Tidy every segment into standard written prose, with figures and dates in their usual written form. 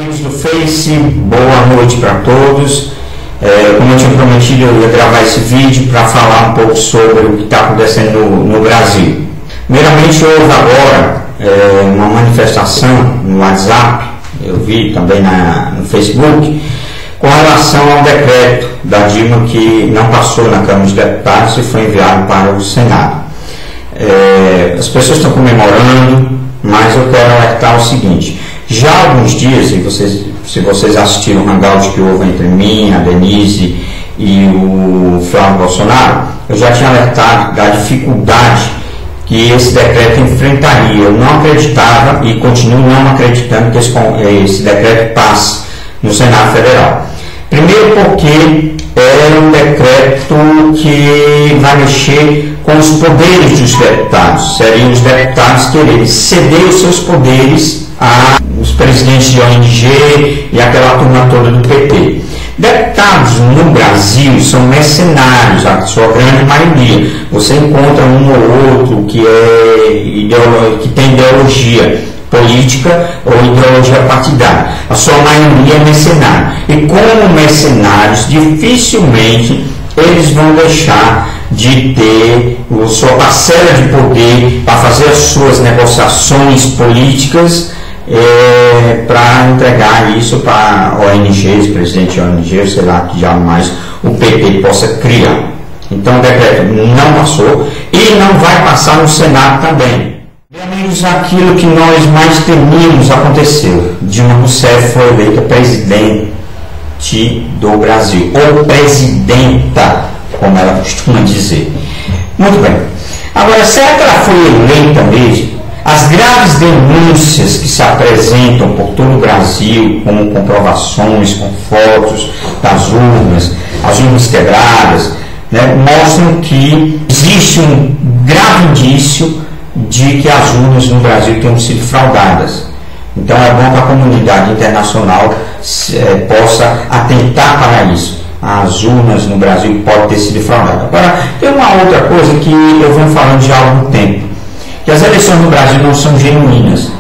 Amigos do Face, boa noite para todos. Como eu tinha prometido, eu ia gravar esse vídeo para falar um pouco sobre o que está acontecendo no Brasil. Primeiramente, houve agora uma manifestação no WhatsApp, eu vi também no Facebook, com relação ao decreto da Dilma que não passou na Câmara dos Deputados e foi enviado para o Senado. As pessoas estão comemorando, mas eu quero alertar o seguinte: já há alguns dias, se vocês assistiram o hangout que houve entre mim, a Denise e o Flávio Bolsonaro, eu já tinha alertado da dificuldade que esse decreto enfrentaria. Eu não acreditava e continuo não acreditando que esse decreto passe no Senado Federal. Primeiro porque é um decreto que vai mexer com os poderes dos deputados. Seriam os deputados quererem ceder os seus poderes aos presidentes de ONG e aquela turma toda do PT. Deputados no Brasil são mercenários, a sua grande maioria. Você encontra um ou outro que tem ideologia política ou ideologia partidária. A sua maioria é mercenário. E como mercenários, dificilmente eles vão deixar de ter a sua parcela de poder para fazer as suas negociações políticas para entregar isso para ONGs, presidente de ONG, sei lá, que jamais o PT possa criar. Então o decreto não passou e não vai passar no Senado também. Meus amigos, aquilo que nós mais temíamos aconteceu. Dilma Rousseff foi eleita presidente do Brasil, ou presidenta, como ela costuma dizer. Muito bem. Agora, será que ela foi eleita mesmo? As graves denúncias que se apresentam por todo o Brasil, como comprovações, com fotos das urnas, as urnas quebradas, mostram que existe um grave indício de que as urnas no Brasil tenham sido fraudadas. Então é bom que a comunidade internacional possa atentar para isso. As urnas no Brasil podem ter sido fraudadas. Agora, tem uma outra coisa que eu venho falando já há algum tempo, que as eleições no Brasil não são genuínas.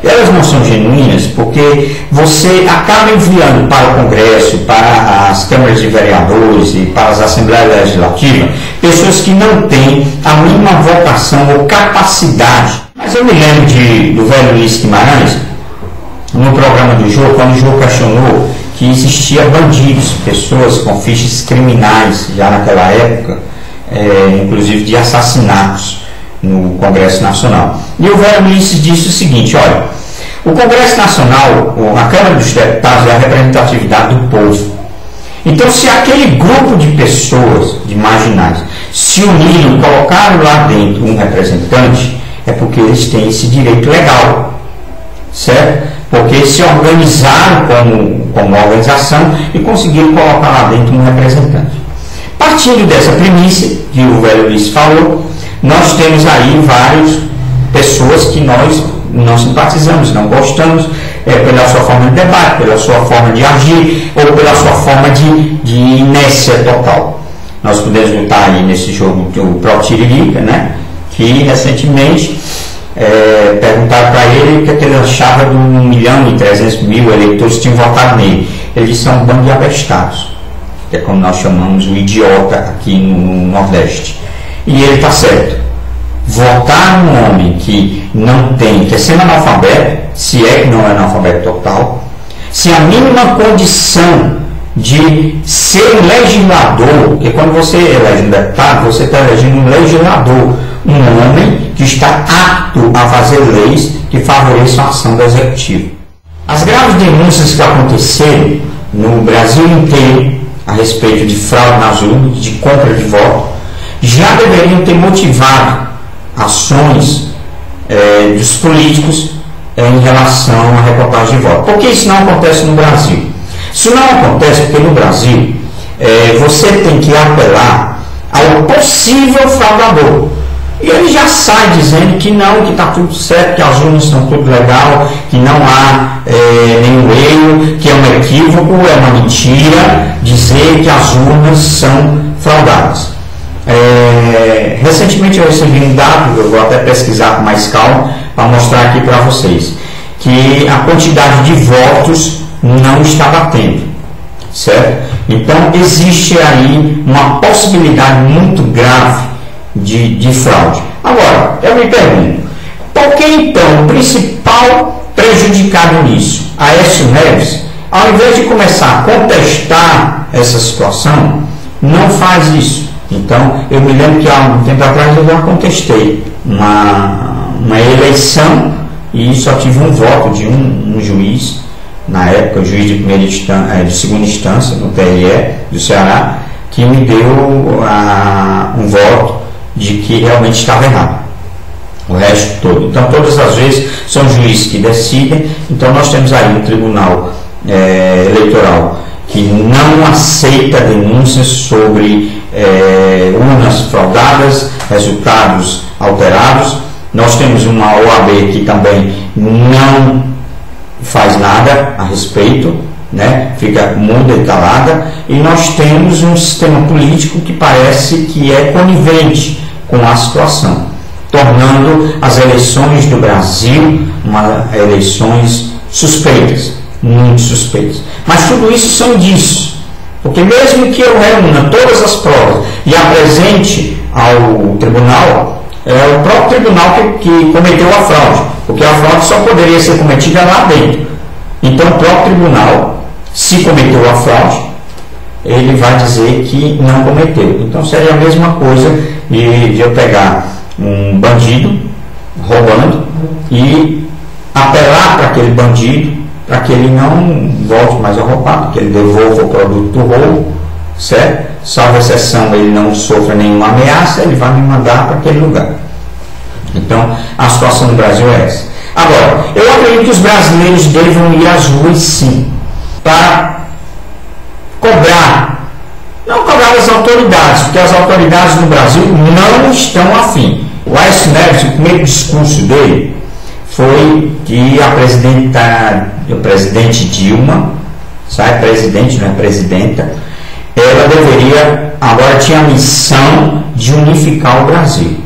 Elas não são genuínas porque você acaba enviando para o Congresso, para as câmaras de vereadores e para as Assembleias Legislativas pessoas que não têm a mínima vocação ou capacidade. Mas eu me lembro do velho Luiz Guimarães, no programa do Jô, quando o Jô questionou que existia bandidos, pessoas com fichas criminais já naquela época, inclusive de assassinatos no Congresso Nacional. E o velho Luiz disse o seguinte: olha, o Congresso Nacional, a Câmara dos Deputados, é a representatividade do povo. Então, se aquele grupo de pessoas, de marginais, se uniram, colocaram lá dentro um representante, é porque eles têm esse direito legal, certo? Porque se organizaram como organização e conseguiram colocar lá dentro um representante. Partindo dessa premissa que o velho Luiz falou, nós temos aí várias pessoas que nós não simpatizamos, não gostamos, pela sua forma de debate, pela sua forma de agir ou pela sua forma de inércia total. Nós podemos lutar aí nesse jogo do próprio Tiririca, que recentemente perguntaram para ele o que ele achava de 1.300.000 eleitores que tinham votado nele. Ele disse: é um bando de abestados, que é como nós chamamos o idiota aqui no Nordeste. E ele está certo. Votar num homem que não tem, que é semi-analfabeto, se é que não é analfabeto total, sem a mínima condição de ser um legislador, porque quando você elege um deputado, você está elegendo um legislador, um homem que está apto a fazer leis que favoreçam a ação do Executivo. As graves denúncias que aconteceram no Brasil inteiro a respeito de fraude nas urnas, de compra de voto, já deveriam ter motivado ações dos políticos em relação à recontagem de voto. Por que isso não acontece no Brasil? Isso não acontece porque no Brasil você tem que apelar ao possível fraudador. E ele já sai dizendo que não, que está tudo certo, que as urnas estão tudo legal, que não há nenhum erro, que é um equívoco, é uma mentira dizer que as urnas são fraudadas. Recentemente eu recebi um dado, eu vou até pesquisar com mais calma para mostrar aqui para vocês, que a quantidade de votos não está batendo, certo? Então existe aí uma possibilidade muito grave de fraude. Agora, eu me pergunto, por que então o principal prejudicado nisso, Aécio Neves, ao invés de começar a contestar essa situação, não faz isso? Então, eu me lembro que há um tempo atrás eu já contestei uma eleição e só tive um voto de um juiz, na época o juiz de segunda instância, no TRE do Ceará, que me deu um voto de que realmente estava errado. O resto todo. Então, todas as vezes são juízes que decidem. Então, nós temos aí um tribunal eleitoral que não aceita denúncias sobre urnas fraudadas, resultados alterados. Nós temos uma OAB que também não faz nada a respeito, né? Fica muda e calada. E nós temos um sistema político que parece que é conivente com a situação, tornando as eleições do Brasil eleições suspeitas, muito suspeitas. Mas tudo isso são indícios, porque mesmo que eu reúna todas as provas e apresente ao tribunal, é o próprio tribunal que cometeu a fraude, porque a fraude só poderia ser cometida lá dentro. Então o próprio tribunal, se cometeu a fraude, ele vai dizer que não cometeu. Então seria a mesma coisa de eu pegar um bandido roubando e apelar para aquele bandido para que ele não volte mais a roubar, que ele devolva o produto do roubo, certo? Salvo exceção, ele não sofra nenhuma ameaça, ele vai me mandar para aquele lugar. Então, a situação do Brasil é essa. Agora, eu acredito que os brasileiros devam ir às ruas sim, para cobrar, não cobrar das autoridades, porque as autoridades do Brasil não estão afim. O Aécio Neves, o primeiro discurso dele foi que a presidente Dilma, sabe, presidente, não é presidenta, ela agora tinha a missão de unificar o Brasil.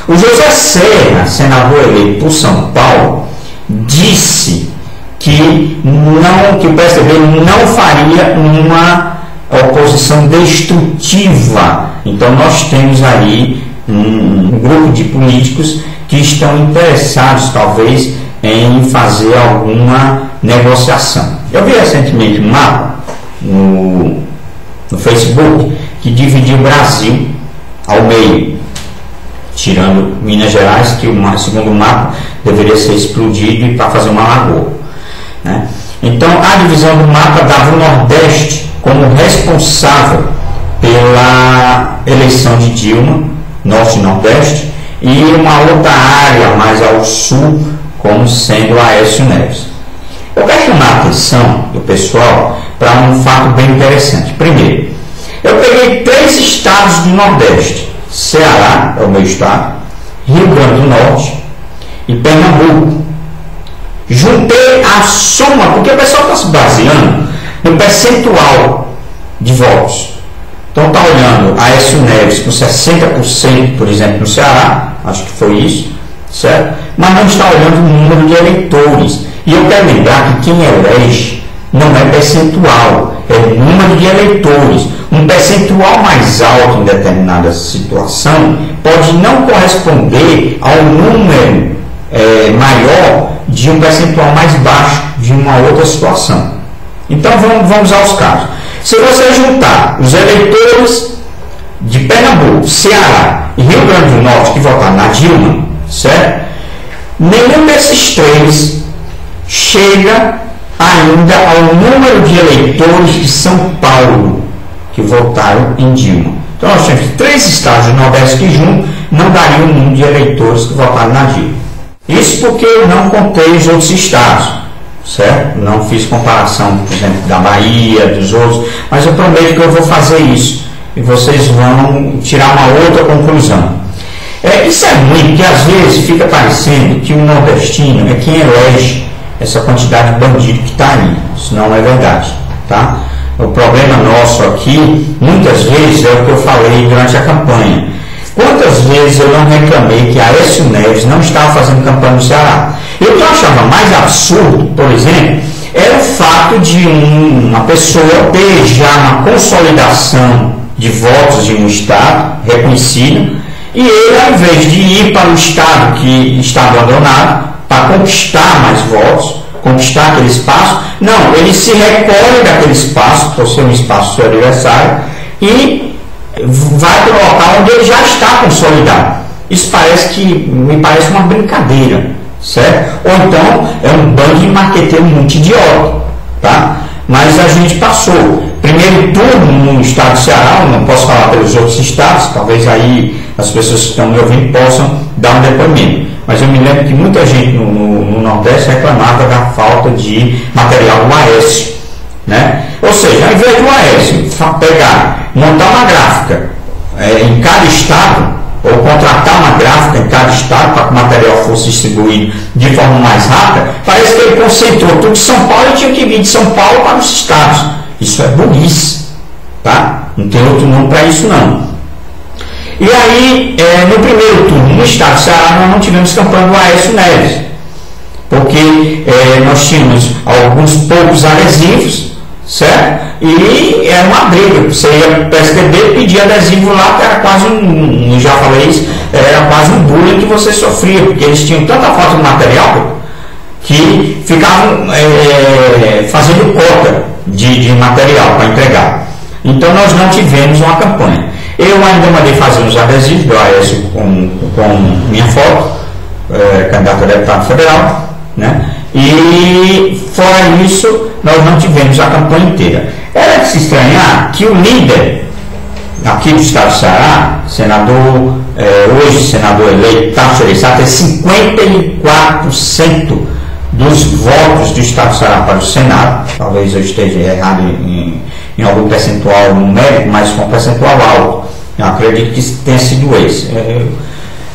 O José Serra, senador eleito por São Paulo, disse que o PSDB não faria uma oposição destrutiva. Então nós temos aí um grupo de políticos que estão interessados, talvez, em fazer alguma negociação. Eu vi recentemente um mapa no Facebook que dividiu o Brasil ao meio, tirando Minas Gerais, que segundo o mapa deveria ser explodido e para fazer uma lagoa, né? Então a divisão do mapa dava o Nordeste como responsável pela eleição de Dilma, Norte e Nordeste, e uma outra área mais ao sul como sendo Aécio Neves. Eu quero chamar a atenção do pessoal para um fato bem interessante. Primeiro, eu peguei 3 estados do Nordeste: Ceará, é o meu estado, Rio Grande do Norte e Pernambuco. Juntei a soma, porque o pessoal está se baseando no percentual de votos. Então está olhando Aécio Neves com 60%, por exemplo, no Ceará, acho que foi isso, certo? Mas não está olhando o número de eleitores. E eu quero lembrar que quem elege não é percentual, é número de eleitores. Um percentual mais alto em determinada situação pode não corresponder ao número maior de um percentual mais baixo de uma outra situação. Então vamos aos casos. Se você juntar os eleitores de Pernambuco, Ceará e Rio Grande do Norte que votaram na Dilma, certo? Nenhum desses 3 chega ainda ao número de eleitores de São Paulo que votaram em Dilma. Então nós temos 3 estados do Nordeste que juntos não dariam o número de eleitores que votaram na Dilma. Isso porque eu não contei os outros estados, certo? Não fiz comparação, por exemplo, da Bahia, dos outros, mas eu prometo que eu vou fazer isso e vocês vão tirar uma outra conclusão. Isso é ruim, porque às vezes fica parecendo que o nordestino é quem elege essa quantidade de bandido que está aí. Isso não é verdade, tá? O problema nosso aqui, muitas vezes, é o que eu falei durante a campanha. Quantas vezes eu não reclamei que Aécio Neves não estava fazendo campanha no Ceará? Eu achava mais absurdo, por exemplo, era o fato de uma pessoa ter já uma consolidação de votos em um estado reconhecido, e ele, ao invés de ir para o estado que está abandonado para conquistar mais votos, conquistar aquele espaço, não, ele se recolhe daquele espaço, por ser um espaço seu adversário, e vai para o local onde ele já está consolidado. Isso me parece uma brincadeira, certo? Ou então é um bando de marqueteiro muito idiota, tá? Mas a gente passou. Primeiro turno no estado do Ceará, eu não posso falar pelos outros estados, talvez aí as pessoas que estão me ouvindo possam dar um depoimento. Mas eu me lembro que muita gente no Nordeste reclamava da falta de material do Aécio, né? Ou seja, ao invés do Aécio pegar, montar uma gráfica em cada estado, ou contratar uma gráfica em cada estado para que o material fosse distribuído de forma mais rápida, parece que ele concentrou tudo de São Paulo e tinha que vir de São Paulo para os estados. Isso é burrice, tá? Não tem outro nome para isso não. E aí, no primeiro turno, no estado do Ceará, nós não tivemos campanha do Aécio Neves, porque nós tínhamos alguns poucos adesivos, certo? E era uma briga. Você ia para o PSDB, pedia adesivo lá, que era quase já falei isso, era quase um bullying que você sofria, porque eles tinham tanta falta de material que ficavam fazendo cota de material para entregar. Então nós não tivemos uma campanha. Eu ainda mandei fazer uns adesivos do Aécio com minha foto, candidato a deputado federal, né? E fora isso, nós não tivemos a campanha inteira. Era de se estranhar que o líder aqui do estado do Ceará, senador, hoje senador eleito, Tasso Gereissati, tem 54% dos votos do estado do Ceará para o Senado. Talvez eu esteja errado em algum percentual numérico, mas com um percentual alto. Eu acredito que tenha sido esse.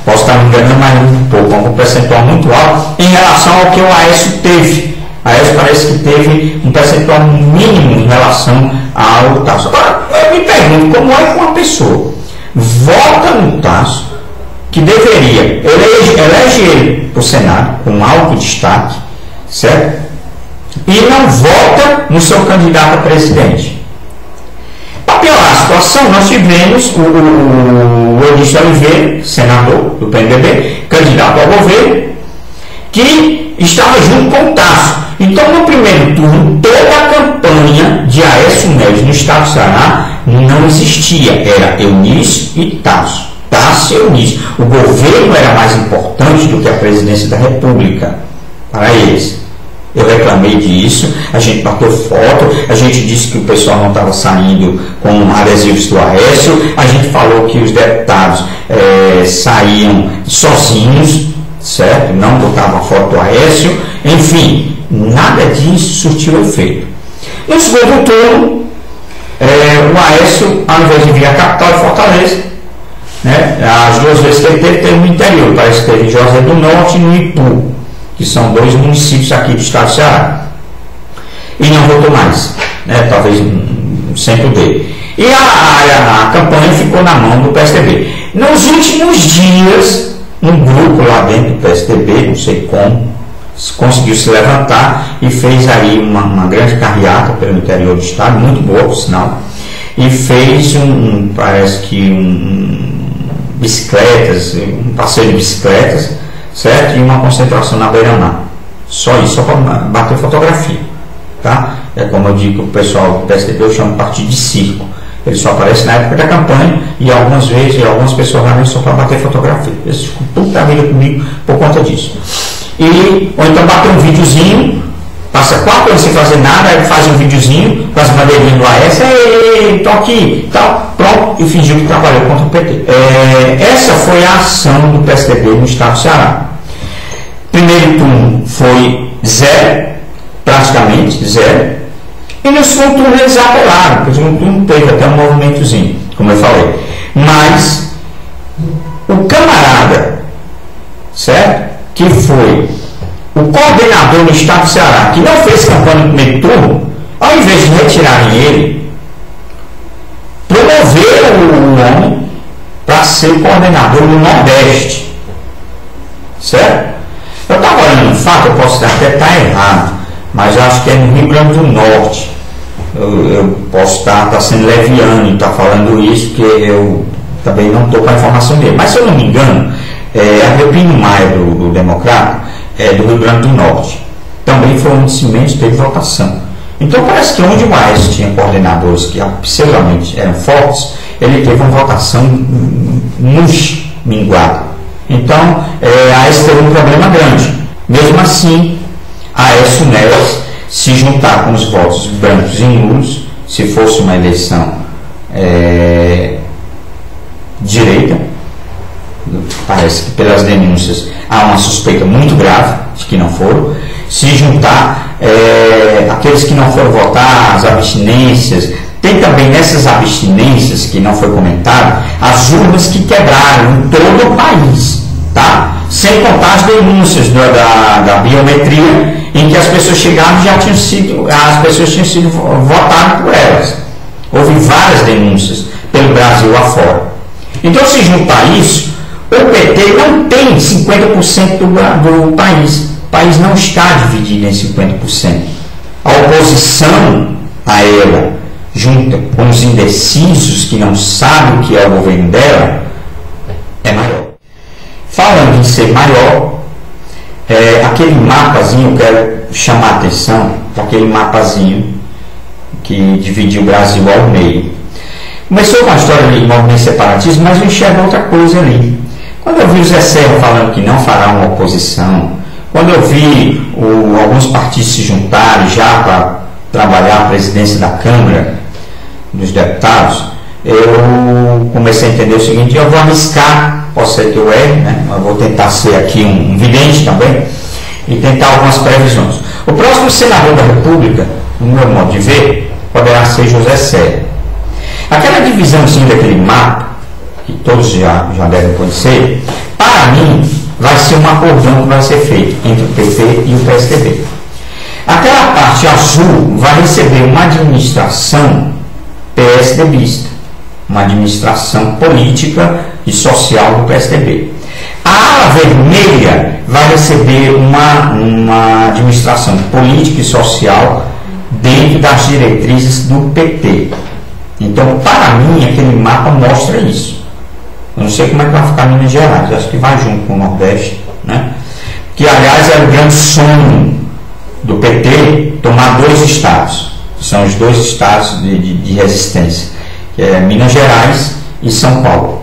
Posso estar me enganando, mas um pouco, um percentual muito alto em relação ao que o Aécio teve. A Aécio parece que teve um percentual mínimo em relação ao Tasso. Agora, eu me pergunto como é que uma pessoa vota no Tasso, que deveria elege ele para o Senado com alto destaque, certo? E não vota no seu candidato a presidente. Para piorar a situação, nós tivemos o Eunício Oliveira, senador do PMDB, candidato ao governo, que estava junto com o Tasso. Então, no primeiro turno, toda a campanha de Aécio Neves no estado do Ceará não existia. Era Eunício e Tasso. Tasso e Eunício. O governo era mais importante do que a presidência da República para eles. Eu reclamei disso, a gente bateu foto, a gente disse que o pessoal não estava saindo com adesivos do Aécio, a gente falou que os deputados saíam sozinhos, certo? Não botavam a foto do Aécio, enfim, nada disso surtiu efeito. No segundo turno, o Aécio, ao invés de vir à capital de Fortaleza, né, as duas vezes que ele teve no interior, parece que teve em José do Norte e no Ipu, que são 2 municípios aqui do estado do Ceará, e não votou mais, né? Talvez sem poder. E a campanha ficou na mão do PSDB. Nos últimos dias, um grupo lá dentro do PSDB, não sei como, conseguiu se levantar e fez aí uma grande carreata pelo interior do estado, muito boa, por sinal, e fez parece que bicicletas, um passeio de bicicletas, certo? E uma concentração na beira-mar. Só isso, só para bater fotografia, tá? É como eu digo que o pessoal do PSDB eu chamo de partido de circo. Ele só aparece na época da campanha e algumas vezes, algumas pessoas realmente só para bater fotografia. Eles ficam puta vida comigo por conta disso. Ou então bater um videozinho, passa 4 anos sem fazer nada, aí faz um videozinho com as bandeirinhas do Aécio, tô aqui, tal, pronto, e fingiu que trabalhou contra o PT. Essa foi a ação do PSDB no estado do Ceará. Primeiro turno foi 0, praticamente 0, e no segundo turno eles apelaram, porque o segundo turno teve até um movimentozinho, como eu falei. Mas o camarada, certo? Que foi o coordenador do estado do Ceará, que não fez campanha no primeiro turno, ao invés de retirarem ele, promoveram o homem para ser coordenador do Nordeste, certo? Eu estava olhando no fato, eu posso até estar errado, mas acho que é no Rio Grande do Norte. Eu posso estar sendo leviano e estar falando isso, porque eu também não estou com a informação dele. Mas se eu não me engano, Agripino Maia, do Democrata, é do Rio Grande do Norte. Também foi um descimento, teve votação. Então parece que onde o Aécio tinha coordenadores que absolutamente eram fortes, ele teve uma votação minguada. Então Aécio teve um problema grande. Mesmo assim, Aécio Neves, se juntar com os votos brancos e nulos, se fosse uma eleição direita, parece que pelas denúncias há uma suspeita muito grave de que não foram, se juntar aqueles que não foram votar, as abstinências, tem também nessas abstinências que não foi comentado, as urnas que quebraram em todo o país, tá? Sem contar as denúncias da biometria, em que as pessoas chegavam e as pessoas tinham sido votadas por elas. Houve várias denúncias pelo Brasil afora. Então, se juntar isso, o PT não tem 50% do país. O país não está dividido em 50%. A oposição a ela, junto com os indecisos que não sabem o que é o governo dela, é maior. Falando em ser maior, aquele mapazinho, eu quero chamar a atenção para aquele mapazinho que dividiu o Brasil ao meio. Começou com a história de movimento separatismo, mas eu enxergo outra coisa ali. Quando eu vi o Zé Serra falando que não fará uma oposição, quando eu vi alguns partidos se juntarem já para trabalhar a presidência da Câmara dos Deputados, eu comecei a entender o seguinte: eu vou arriscar, pode ser que eu erre, né? Eu vou tentar ser aqui um vidente também e tentar algumas previsões. O próximo senador da República, no meu modo de ver, poderá ser José Serra. Aquela divisãozinha daquele mapa, que todos já devem conhecer, para mim vai ser um acordão que vai ser feito entre o PT e o PSDB. Aquela parte azul vai receber uma administração PSDBista, uma administração política e social do PSDB. A ala vermelha vai receber uma administração política e social dentro das diretrizes do PT. Então, para mim, aquele mapa mostra isso. Eu não sei como é que vai ficar Minas Gerais, acho que vai junto com o Nordeste, né? Que, aliás, é o grande sonho do PT tomar 2 estados, que são os 2 estados de resistência, que é Minas Gerais e São Paulo.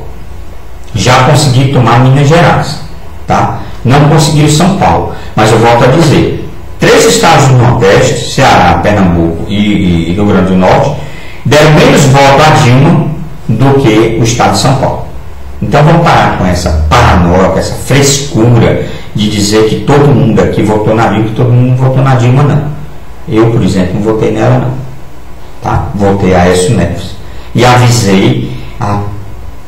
Já consegui tomar Minas Gerais, tá? Não consegui São Paulo, mas eu volto a dizer, 3 estados do Nordeste, Ceará, Pernambuco e Rio Grande do Norte, deram menos voto a Dilma do que o estado de São Paulo. Então vamos parar com essa paranoia, com essa frescura de dizer que todo mundo aqui votou na Dilma, que todo mundo votou na Dilma, não. Eu, por exemplo, não votei nela, não. Tá? Votei a Aécio Neves. E avisei a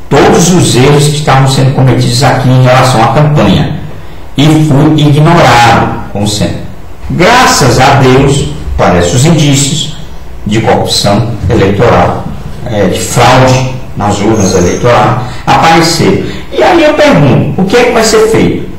todos os erros que estavam sendo cometidos aqui em relação à campanha. E fui ignorado, como sempre. Graças a Deus, parece os indícios de corrupção eleitoral, de fraude nas urnas eleitorais, apareceram. E aí eu pergunto, o que é que vai ser feito?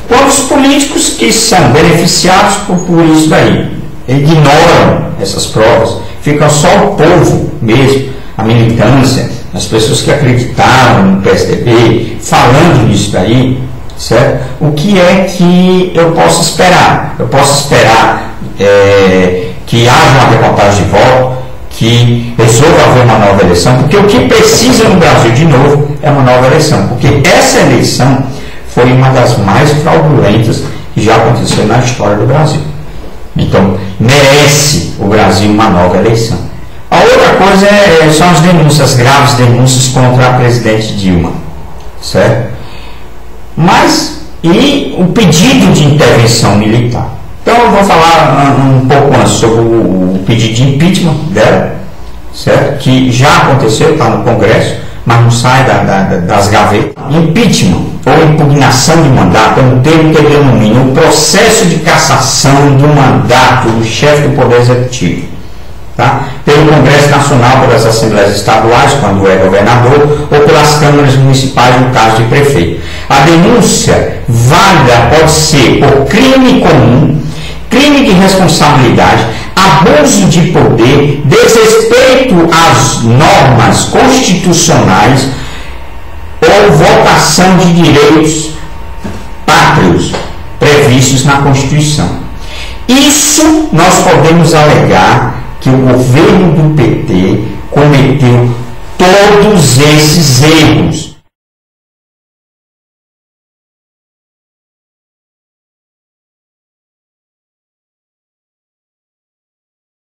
Quando os políticos que são beneficiados por isso daí ignoram essas provas, fica só o povo mesmo, a militância, as pessoas que acreditaram no PSDB, falando nisso daí, certo? O que é que eu posso esperar? Eu posso esperar que haja uma recontagem de voto, que resolva haver uma nova eleição, porque o que precisa no Brasil de novo é uma nova eleição, porque essa eleição foi uma das mais fraudulentas que já aconteceu na história do Brasil. Então, merece o Brasil uma nova eleição. A outra coisa são as denúncias, as graves denúncias contra a presidente Dilma, certo? Mas, e o pedido de intervenção militar? Então eu vou falar um pouco antes sobre o pedido de impeachment dela, certo? Que já aconteceu, está no Congresso, mas não sai das gavetas. Impeachment ou impugnação de mandato é um termo que denomina o processo de cassação do mandato do chefe do Poder Executivo, tá? Pelo Congresso Nacional, pelas Assembleias Estaduais, quando é governador, ou pelas câmaras municipais, no caso de prefeito. A denúncia válida pode ser por crime comum crime de responsabilidade, abuso de poder, desrespeito às normas constitucionais ou votação de direitos pátrios previstos na Constituição. Isso nós podemos alegar que o governo do PT cometeu todos esses erros.